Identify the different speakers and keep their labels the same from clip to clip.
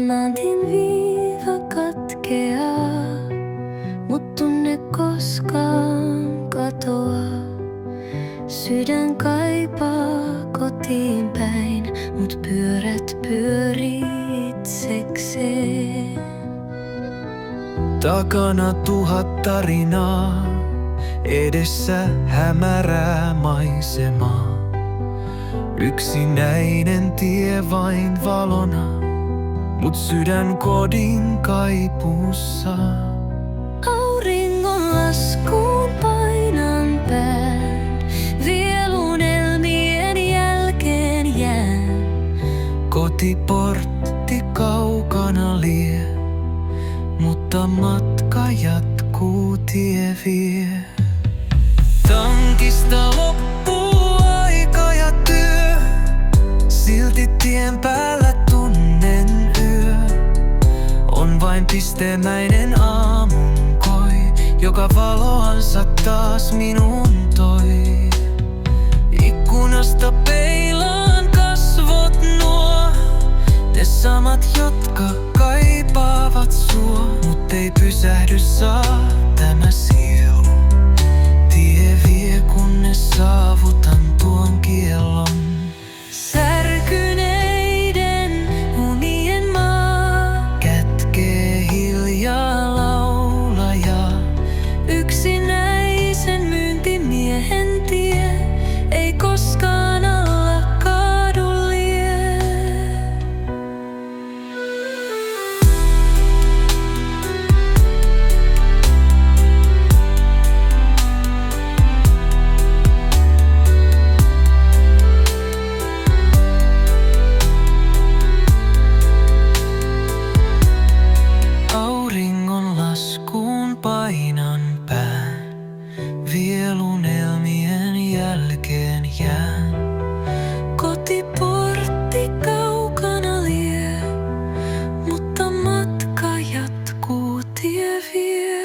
Speaker 1: Timantin viiva katkeaa, mut tunne koskaan katoa. Sydän kaipaa kotiin päin, mut pyörät pyörii itsekseen.
Speaker 2: Takana 1000 tarinaa, edessä hämärää maisemaa. Yksinäinen tie vain valona, mut sydän kodin kaipuussa.
Speaker 1: Auringon laskuun painan pään, viel unelmien jälkeen jään.
Speaker 2: Kotiportti kaukana lie, mutta matka jatkuu, tie vie. Tankista loppuu aika ja työ, silti tien päällä tunnen yö. On vain pistemäinen aamunkoi, joka valoansa taas minuun toi. Ikkunasta peilaan kasvot nuo, ne samat, jotka kaipaavat sua. Mut ei pysähdy saa tämä sielu, tie vie kunnes saavutan tuon kiellon.
Speaker 1: Särkyneiden unien maa
Speaker 2: Kätkee hiljaa laulajaa.
Speaker 1: yksinäisen myyntimiehen tie ei koskaan alla kaadu lie.
Speaker 2: Auringon laskuun painan pään, viel unelmien jälkeen jään.
Speaker 1: Kotiportti kaukana lie, mutta matka jatkuu, tie vie.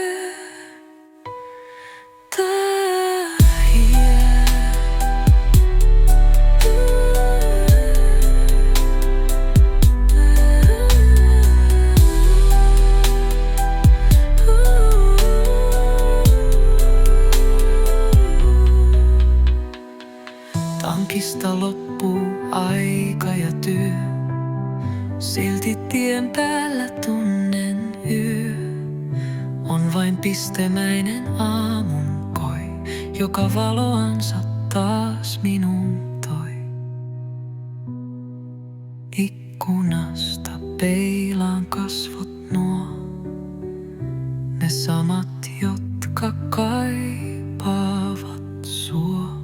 Speaker 2: Tankista loppuu aika ja työ, silti tien päällä tunnen yö. On vain pistemäinen aamunkoi, joka valoansa taas minuun toi. Ikkunasta peilaan kasvot nuo, ne samat, jotka kaipaavat sua.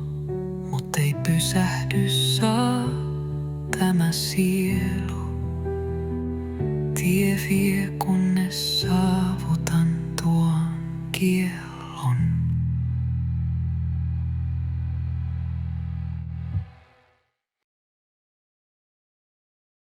Speaker 2: Mut ei pysähdy saa tämä sielu, tie vie kunnes saavutan tuon kiellon.